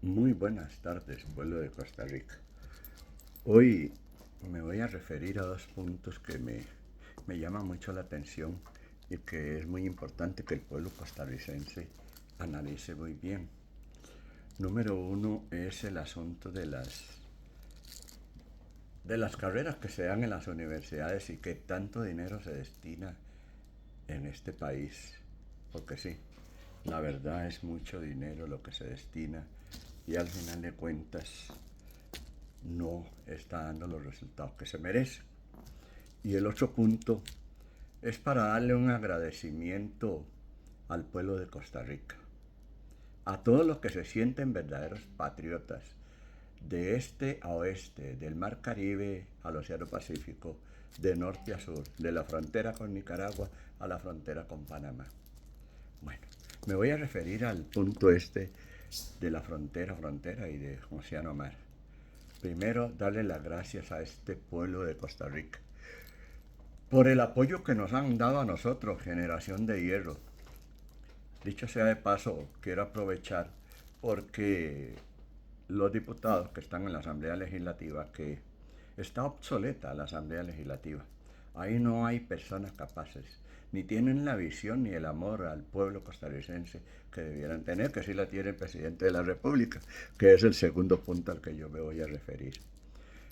Muy buenas tardes, pueblo de Costa Rica. Hoy me voy a referir a dos puntos que me llaman mucho la atención y que es muy importante que el pueblo costarricense analice muy bien. Número uno es el asunto de las carreras que se dan en las universidades y que tanto dinero se destina en este país. Porque sí, la verdad es mucho dinero lo que se destina y al final de cuentas no está dando los resultados que se merece. Y el otro punto es para darle un agradecimiento al pueblo de Costa Rica, a todos los que se sienten verdaderos patriotas, de este a oeste, del mar Caribe al Océano Pacífico, de norte a sur, de la frontera con Nicaragua a la frontera con Panamá. Bueno, me voy a referir al punto este de la frontera y de océano mar. Primero, darle las gracias a este pueblo de Costa Rica por el apoyo que nos han dado a nosotros, Generación de Hierro. Dicho sea de paso, quiero aprovechar porque los diputados que están en la Asamblea Legislativa, que está obsoleta la Asamblea Legislativa, ahí no hay personas capaces, ni tienen la visión ni el amor al pueblo costarricense que debieran tener, que sí la tiene el presidente de la República, que es el segundo punto al que yo me voy a referir.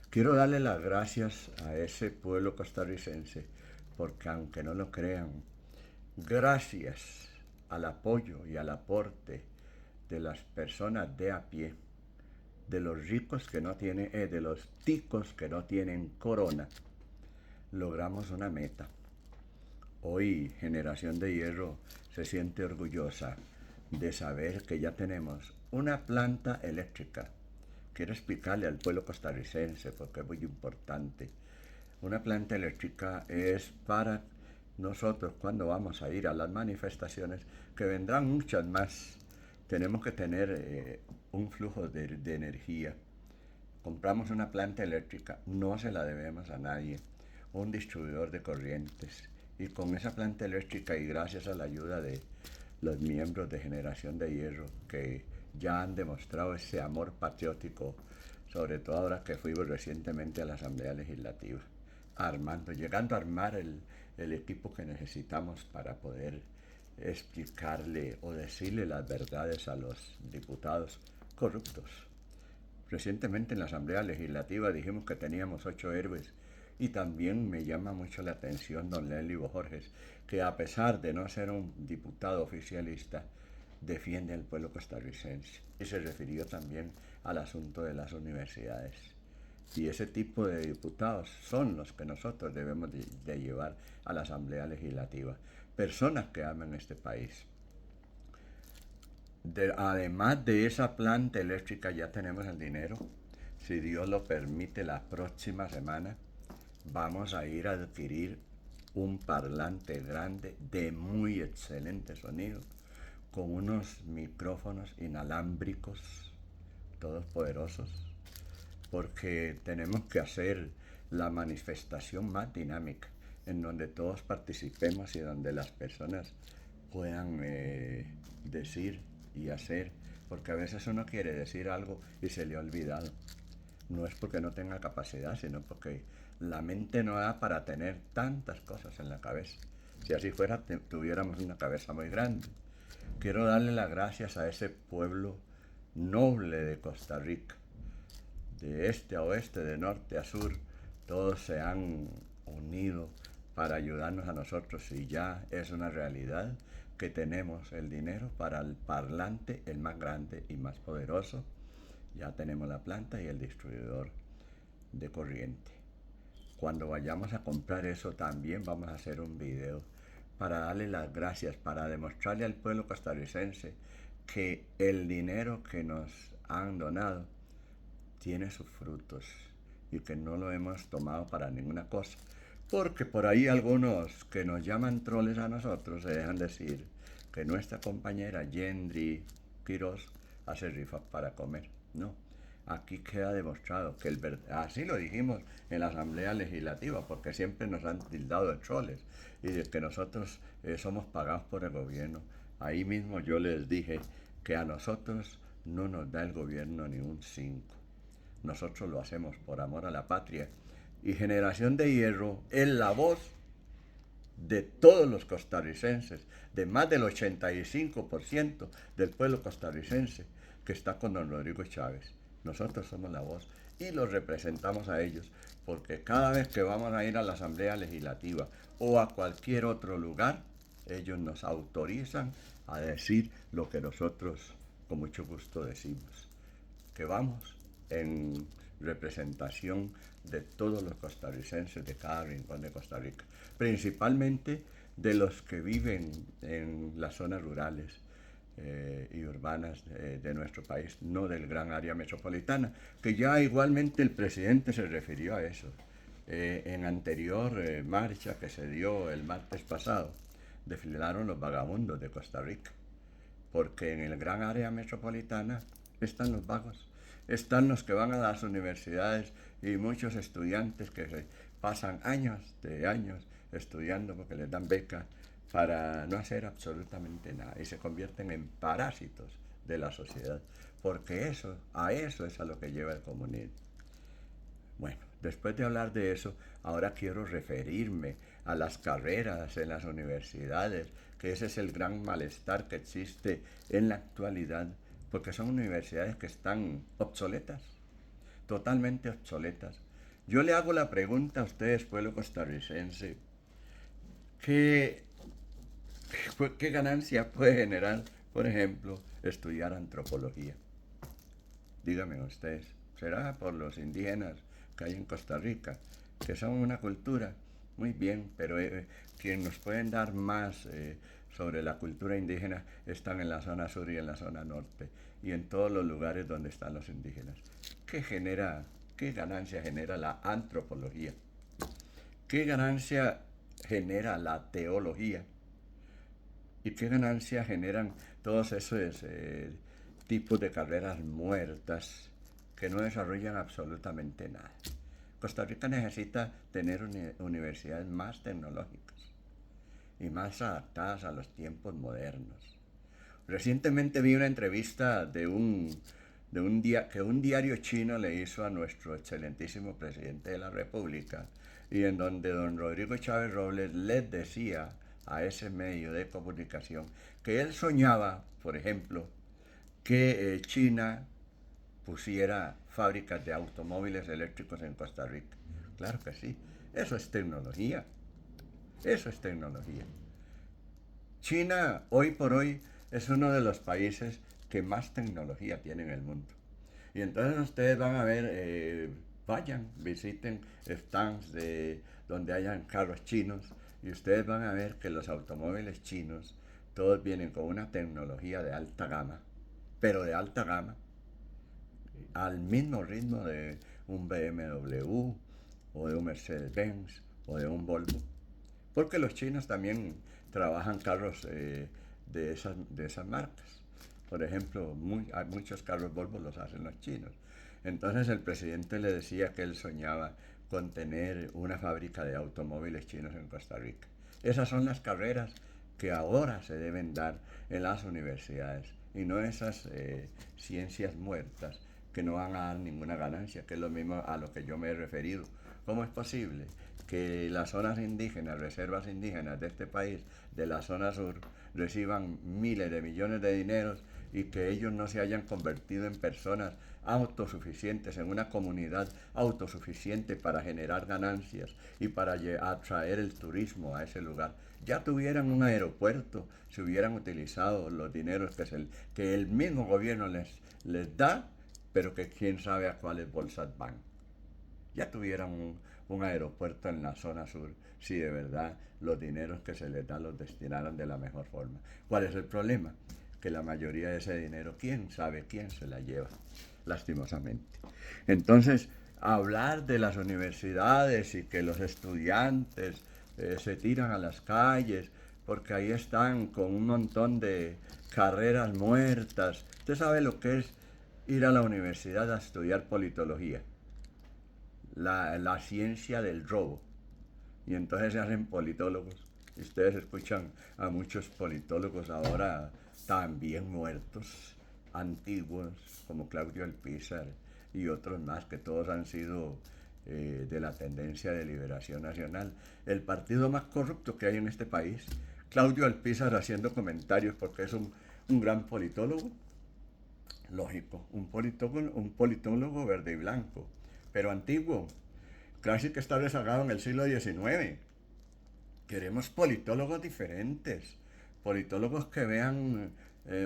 Quiero darle las gracias a ese pueblo costarricense porque aunque no lo crean, gracias al apoyo y al aporte de las personas de a pie, de los ricos que no tienen, de los ticos que no tienen corona, logramos una meta. Hoy Generación de Hierro se siente orgullosa de saber que ya tenemos una planta eléctrica. Quiero explicarle al pueblo costarricense porque es muy importante. Una planta eléctrica es para nosotros cuando vamos a ir a las manifestaciones, que vendrán muchas más. Tenemos que tener un flujo de energía. Compramos una planta eléctrica, no se la debemos a nadie, un distribuidor de corrientes. Y con esa planta eléctrica y gracias a la ayuda de los miembros de Generación de Hierro que ya han demostrado ese amor patriótico, sobre todo ahora que fuimos recientemente a la Asamblea Legislativa, llegando a armar el equipo que necesitamos para poder explicarle o decirle las verdades a los diputados corruptos. Recientemente en la Asamblea Legislativa dijimos que teníamos 8 héroes y también me llama mucho la atención don Lely Borges, que a pesar de no ser un diputado oficialista, defiende al pueblo costarricense y se refirió también al asunto de las universidades. Y ese tipo de diputados son los que nosotros debemos de llevar a la Asamblea Legislativa, personas que aman este país. Además de esa planta eléctrica ya tenemos el dinero. Si Dios lo permite, la próxima semana vamos a ir a adquirir un parlante grande de muy excelente sonido, con unos micrófonos inalámbricos, todos poderosos, porque tenemos que hacer la manifestación más dinámica, en donde todos participemos y donde las personas puedan decir y hacer, porque a veces uno quiere decir algo y se le ha olvidado. No es porque no tenga capacidad, sino porque la mente no da para tener tantas cosas en la cabeza. Si así fuera, tuviéramos una cabeza muy grande. Quiero darle las gracias a ese pueblo noble de Costa Rica, de este a oeste, de norte a sur, todos se han unido para ayudarnos a nosotros y ya es una realidad que tenemos el dinero para el parlante, el más grande y más poderoso. Ya tenemos la planta y el distribuidor de corriente. Cuando vayamos a comprar eso también vamos a hacer un video para darle las gracias, para demostrarle al pueblo costarricense que el dinero que nos han donado tiene sus frutos y que no lo hemos tomado para ninguna cosa. Porque por ahí algunos que nos llaman troles a nosotros se dejan decir que nuestra compañera Yendri Quiroz hace rifas para comer. No, aquí queda demostrado que así lo dijimos en la Asamblea Legislativa, porque siempre nos han tildado de troles y de que nosotros somos pagados por el gobierno. Ahí mismo yo les dije que a nosotros no nos da el gobierno ni un 5. Nosotros lo hacemos por amor a la patria. Y Generación de Hierro es la voz de todos los costarricenses, de más del 85% del pueblo costarricense que está con don Rodrigo Chávez. Nosotros somos la voz y los representamos a ellos, porque cada vez que vamos a ir a la Asamblea Legislativa o a cualquier otro lugar, ellos nos autorizan a decir lo que nosotros con mucho gusto decimos, que vamos en representación de todos los costarricenses de cada rincón de Costa Rica, principalmente de los que viven en las zonas rurales y urbanas de nuestro país, no del gran área metropolitana, que ya igualmente el presidente se refirió a eso. En anterior marcha que se dio el martes pasado, desfilaron los vagabundos de Costa Rica, porque en el gran área metropolitana están los vagos, están los que van a las universidades y muchos estudiantes que se pasan años de años estudiando porque les dan becas para no hacer absolutamente nada y se convierten en parásitos de la sociedad, porque a eso es a lo que lleva el comunismo. Bueno, después de hablar de eso, ahora quiero referirme a las carreras en las universidades, que ese es el gran malestar que existe en la actualidad, porque son universidades que están obsoletas, totalmente obsoletas. Yo le hago la pregunta a ustedes, pueblo costarricense, ¿qué, qué ganancia puede generar, por ejemplo, estudiar antropología? Díganme ustedes, ¿será por los indígenas que hay en Costa Rica, que son una cultura? Muy bien, pero quienes nos pueden dar más sobre la cultura indígena están en la zona sur y en la zona norte y en todos los lugares donde están los indígenas. ¿Qué ganancia genera la antropología? ¿Qué ganancia genera la teología? ¿Y qué ganancia generan todos esos tipos de carreras muertas que no desarrollan absolutamente nada? Costa Rica necesita tener universidades más tecnológicas y más adaptadas a los tiempos modernos. Recientemente vi una entrevista que un diario chino le hizo a nuestro excelentísimo presidente de la República, y en donde don Rodrigo Chávez Robles les decía a ese medio de comunicación que él soñaba, por ejemplo, que China pusiera fábricas de automóviles eléctricos en Costa Rica. Claro que sí, eso es tecnología, eso es tecnología. China hoy por hoy es uno de los países que más tecnología tiene en el mundo. Y entonces ustedes van a ver, vayan, visiten stands donde hayan carros chinos y ustedes van a ver que los automóviles chinos todos vienen con una tecnología de alta gama, pero de alta gama, al mismo ritmo de un BMW o de un Mercedes-Benz o de un Volvo. Porque los chinos también trabajan carros de esas marcas. Por ejemplo, muchos carros Volvo los hacen los chinos. Entonces el presidente le decía que él soñaba con tener una fábrica de automóviles chinos en Costa Rica. Esas son las carreras que ahora se deben dar en las universidades y no esas ciencias muertas que no van a dar ninguna ganancia, que es lo mismo a lo que yo me he referido. ¿Cómo es posible que las zonas indígenas, reservas indígenas de este país, de la zona sur, reciban miles de millones de dineros y que ellos no se hayan convertido en personas autosuficientes, en una comunidad autosuficiente para generar ganancias y para atraer el turismo a ese lugar? Ya tuvieran un aeropuerto si hubieran utilizado los dineros que el mismo gobierno les da, pero que quién sabe a cuáles bolsas van. Ya tuvieran un aeropuerto en la zona sur si de verdad los dineros que se les da los destinaran de la mejor forma. ¿Cuál es el problema? Que la mayoría de ese dinero, quién sabe quién se la lleva, lastimosamente. Entonces, hablar de las universidades y que los estudiantes se tiran a las calles porque ahí están con un montón de carreras muertas. Usted sabe lo que es ir a la universidad a estudiar politología, la ciencia del robo. Y entonces se hacen politólogos. Y ustedes escuchan a muchos politólogos ahora también muertos, antiguos como Claudio Alpizar y otros más que todos han sido de la tendencia de Liberación Nacional, el partido más corrupto que hay en este país. Claudio Alpizar haciendo comentarios porque es un gran politólogo, lógico, un politólogo verde y blanco, pero antiguo, casi que está rezagado en el siglo XIX. Queremos politólogos diferentes, politólogos que vean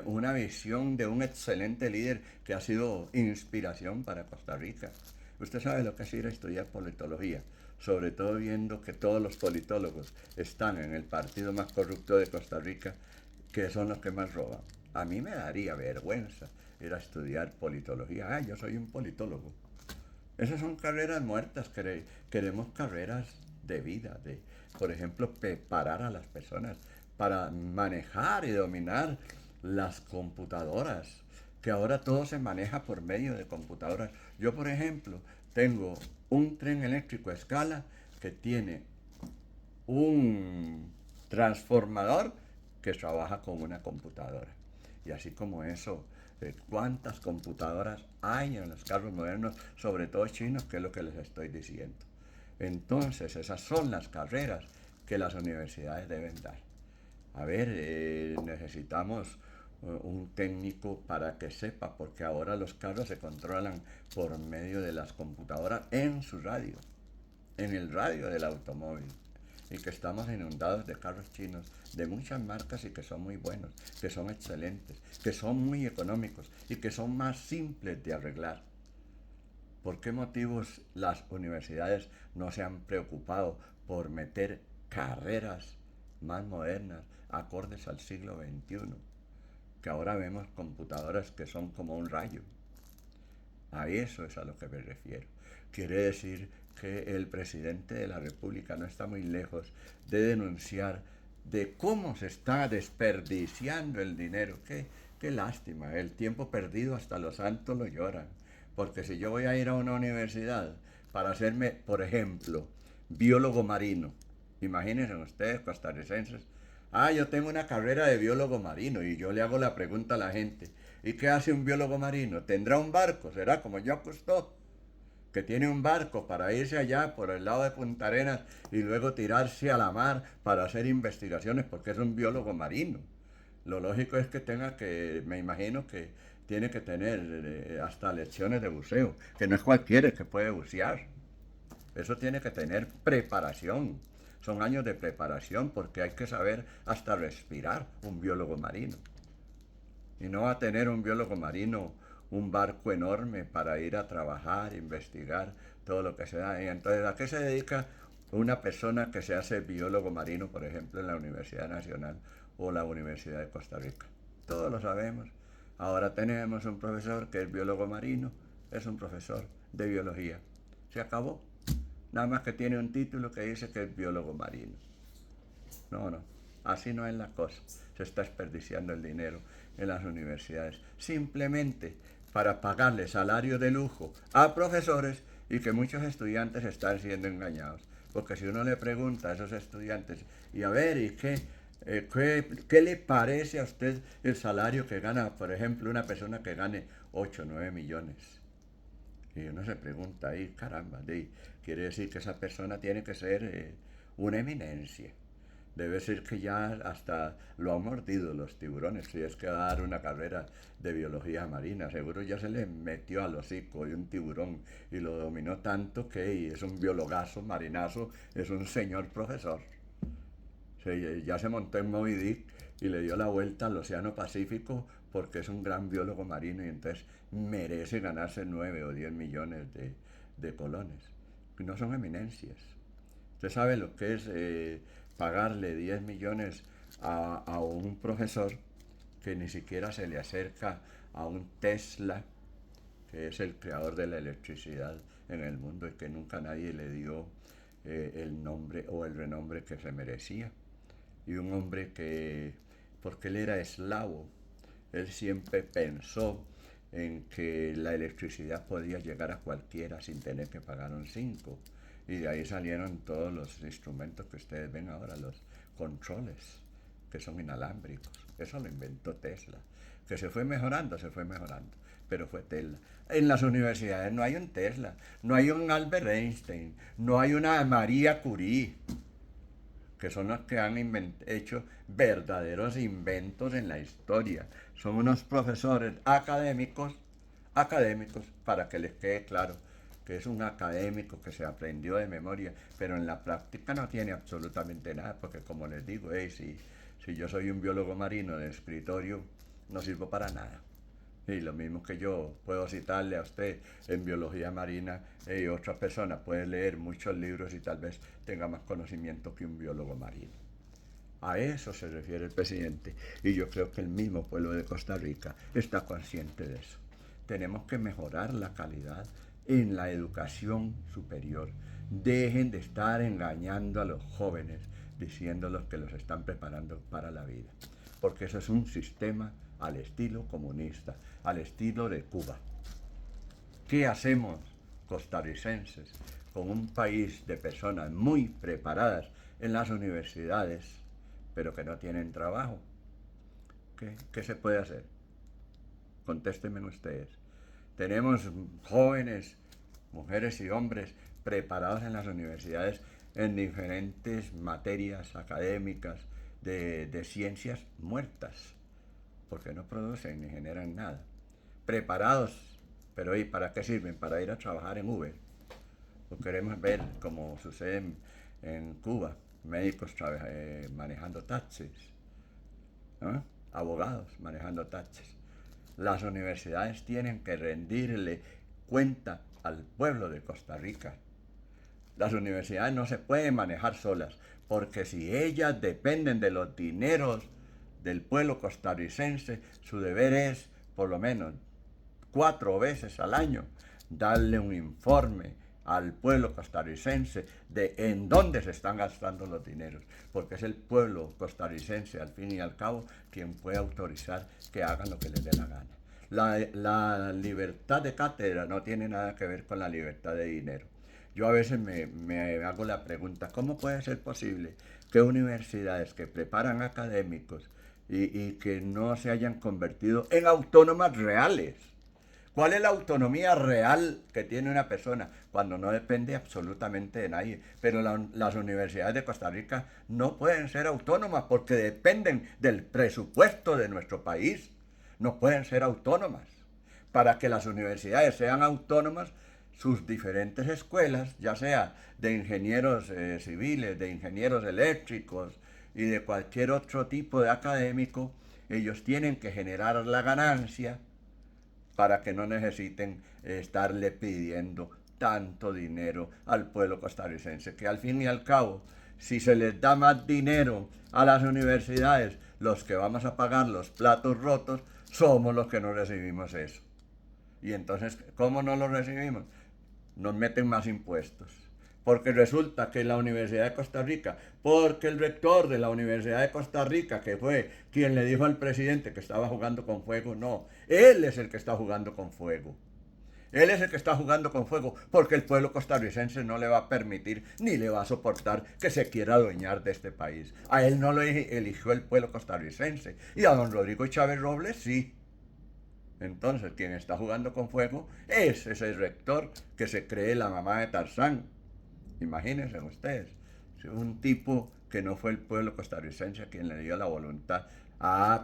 una visión de un excelente líder que ha sido inspiración para Costa Rica. Usted sabe lo que es ir a estudiar politología, sobre todo viendo que todos los politólogos están en el partido más corrupto de Costa Rica, que son los que más roban. A mí me daría vergüenza ir a estudiar politología. Ah, yo soy un politólogo. Esas son carreras muertas, queremos carreras de vida, de, por ejemplo, preparar a las personas para manejar y dominar las computadoras, que ahora todo se maneja por medio de computadoras. Yo, por ejemplo, tengo un tren eléctrico a escala que tiene un transformador que trabaja con una computadora. Y así como eso, cuántas computadoras hay en los carros modernos, sobre todo chinos, que es lo que les estoy diciendo. Entonces, esas son las carreras que las universidades deben dar. A ver, necesitamos un técnico para que sepa, porque ahora los carros se controlan por medio de las computadoras en su radio, en el radio del automóvil, y que estamos inundados de carros chinos de muchas marcas y que son muy buenos, que son excelentes, que son muy económicos y que son más simples de arreglar. ¿Por qué motivos las universidades no se han preocupado por meter carreras más modernas, acordes al siglo XXI? Que ahora vemos computadoras que son como un rayo. A eso es a lo que me refiero. Quiere decir que el presidente de la República no está muy lejos de denunciar de cómo se está desperdiciando el dinero. Qué lástima, el tiempo perdido hasta los santos lo lloran. Porque si yo voy a ir a una universidad para hacerme, por ejemplo, biólogo marino, imagínense ustedes, costarricenses, ah, yo tengo una carrera de biólogo marino y yo le hago la pregunta a la gente, ¿y qué hace un biólogo marino? ¿Tendrá un barco? ¿Será como Jacques Cousteau, que tiene un barco para irse allá por el lado de Punta Arenas y luego tirarse a la mar para hacer investigaciones porque es un biólogo marino? Lo lógico es que tenga que, me imagino que tiene que tener hasta lecciones de buceo, que no es cualquiera que puede bucear. Eso tiene que tener preparación. Son años de preparación porque hay que saber hasta respirar un biólogo marino. Y no va a tener un biólogo marino un barco enorme para ir a trabajar, investigar todo lo que se da. Y entonces, ¿a qué se dedica una persona que se hace biólogo marino, por ejemplo, en la Universidad Nacional o la Universidad de Costa Rica? Todos lo sabemos. Ahora tenemos un profesor que es biólogo marino, es un profesor de biología. Se acabó. Nada más que tiene un título que dice que es biólogo marino. No, así no es la cosa. Se está desperdiciando el dinero en las universidades, simplemente para pagarle salario de lujo a profesores y que muchos estudiantes están siendo engañados. Porque si uno le pregunta a esos estudiantes, y a ver, ¿y qué le parece a usted el salario que gana, por ejemplo, una persona que gane 8 o 9 millones? Y uno se pregunta ahí, caramba, quiere decir que esa persona tiene que ser una eminencia. Debe ser que ya hasta lo han mordido los tiburones. Si es que va a dar una carrera de biología marina, seguro ya se le metió al hocico de un tiburón y lo dominó tanto que es un biologazo, marinazo, es un señor profesor. Ya se montó en Moby Dick y le dio la vuelta al Océano Pacífico porque es un gran biólogo marino y entonces merece ganarse 9 o 10 millones de colones. No son eminencias. Usted sabe lo que es pagarle 10 millones a un profesor que ni siquiera se le acerca a un Tesla, que es el creador de la electricidad en el mundo y que nunca nadie le dio el nombre o el renombre que se merecía. Y un hombre que, porque él era eslavo, él siempre pensó en que la electricidad podía llegar a cualquiera sin tener que pagar un 5. Y de ahí salieron todos los instrumentos que ustedes ven ahora, los controles, que son inalámbricos. Eso lo inventó Tesla. Que se fue mejorando, pero fue Tesla. En las universidades no hay un Tesla, no hay un Albert Einstein, no hay una María Curie, que son los que han hecho verdaderos inventos en la historia. Son unos profesores académicos, para que les quede claro que es un académico que se aprendió de memoria, pero en la práctica no tiene absolutamente nada, porque como les digo, si yo soy un biólogo marino de escritorio, no sirvo para nada. Y lo mismo que yo puedo citarle a usted en biología marina, y otra persona puede leer muchos libros y tal vez tenga más conocimiento que un biólogo marino. A eso se refiere el presidente, y yo creo que el mismo pueblo de Costa Rica está consciente de eso. Tenemos que mejorar la calidad en la educación superior. Dejen de estar engañando a los jóvenes diciéndoles que los están preparando para la vida, porque eso es un sistema al estilo comunista, al estilo de Cuba. ¿Qué hacemos costarricenses con un país de personas muy preparadas en las universidades, pero que no tienen trabajo? ¿Qué se puede hacer? Contéstenme ustedes. Tenemos jóvenes, mujeres y hombres preparados en las universidades en diferentes materias académicas de ciencias muertas, porque no producen ni generan nada. Preparados, pero ¿y para qué sirven? Para ir a trabajar en Uber. Pues queremos ver, como sucede en Cuba, médicos manejando taxis, ¿no? Abogados manejando taxis. Las universidades tienen que rendirle cuenta al pueblo de Costa Rica. Las universidades no se pueden manejar solas, porque si ellas dependen de los dineros del pueblo costarricense, su deber es, por lo menos 4 veces al año, darle un informe al pueblo costarricense de en dónde se están gastando los dineros, porque es el pueblo costarricense, al fin y al cabo, quien puede autorizar que hagan lo que les dé la gana. La libertad de cátedra no tiene nada que ver con la libertad de dinero. Yo a veces me hago la pregunta, ¿cómo puede ser posible que universidades que preparan académicos y que no se hayan convertido en autónomas reales? ¿Cuál es la autonomía real que tiene una persona cuando no depende absolutamente de nadie? Pero las universidades de Costa Rica no pueden ser autónomas porque dependen del presupuesto de nuestro país. No pueden ser autónomas. Para que las universidades sean autónomas, sus diferentes escuelas, ya sea de ingenieros civiles, de ingenieros eléctricos y de cualquier otro tipo de académico, ellos tienen que generar la ganancia para que no necesiten estarle pidiendo tanto dinero al pueblo costarricense, que al fin y al cabo, si se les da más dinero a las universidades, los que vamos a pagar los platos rotos somos los que no recibimos eso. Y entonces, ¿cómo no lo recibimos? Nos meten más impuestos. Porque resulta que la Universidad de Costa Rica, porque el rector de la Universidad de Costa Rica, que fue quien le dijo al presidente que estaba jugando con fuego, no, él es el que está jugando con fuego. Él es el que está jugando con fuego porque el pueblo costarricense no le va a permitir ni le va a soportar que se quiera adueñar de este país. A él no lo eligió el pueblo costarricense y a don Rodrigo Chávez Robles sí. Entonces, quien está jugando con fuego es ese rector que se cree la mamá de Tarzán. Imagínense ustedes, un tipo que no fue el pueblo costarricense quien le dio la voluntad.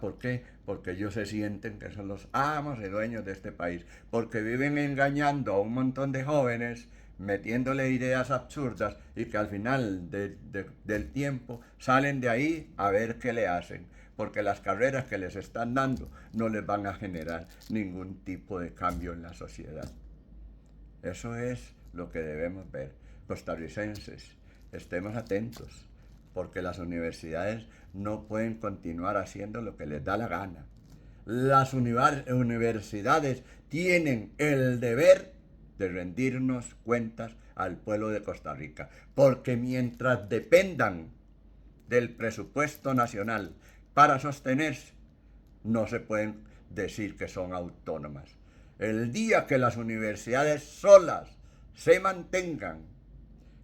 ¿Por qué? Porque ellos se sienten que son los amos y dueños de este país, porque viven engañando a un montón de jóvenes, metiéndole ideas absurdas y que al final del tiempo salen de ahí a ver qué le hacen, porque las carreras que les están dando no les van a generar ningún tipo de cambio en la sociedad. Eso es lo que debemos ver. Costarricenses, estemos atentos, porque las universidades no pueden continuar haciendo lo que les da la gana. Las universidades tienen el deber de rendirnos cuentas al pueblo de Costa Rica, porque mientras dependan del presupuesto nacional para sostenerse, no se pueden decir que son autónomas. El día que las universidades solas se mantengan,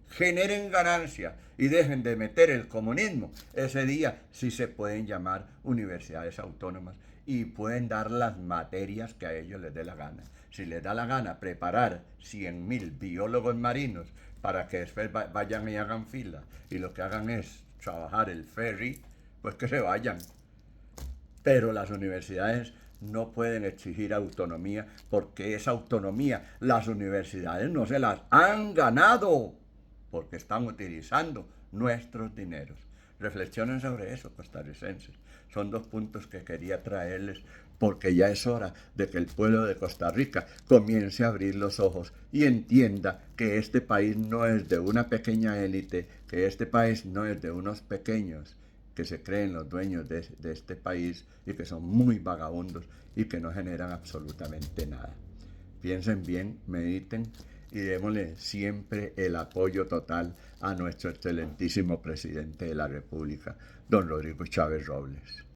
generen ganancia y dejen de meter el comunismo, ese día sí se pueden llamar universidades autónomas y pueden dar las materias que a ellos les dé la gana. Si les da la gana preparar 100.000 biólogos marinos para que después vayan y hagan fila y lo que hagan es trabajar el ferry, pues que se vayan. Pero las universidades no pueden exigir autonomía porque esa autonomía las universidades no se las han ganado porque están utilizando nuestros dineros. Reflexionen sobre eso, costarricenses. Son dos puntos que quería traerles porque ya es hora de que el pueblo de Costa Rica comience a abrir los ojos y entienda que este país no es de una pequeña élite, que este país no es de unos pequeños que se creen los dueños de este país y que son muy vagabundos y que no generan absolutamente nada. Piensen bien, mediten y démosle siempre el apoyo total a nuestro excelentísimo presidente de la República, don Rodrigo Chávez Robles.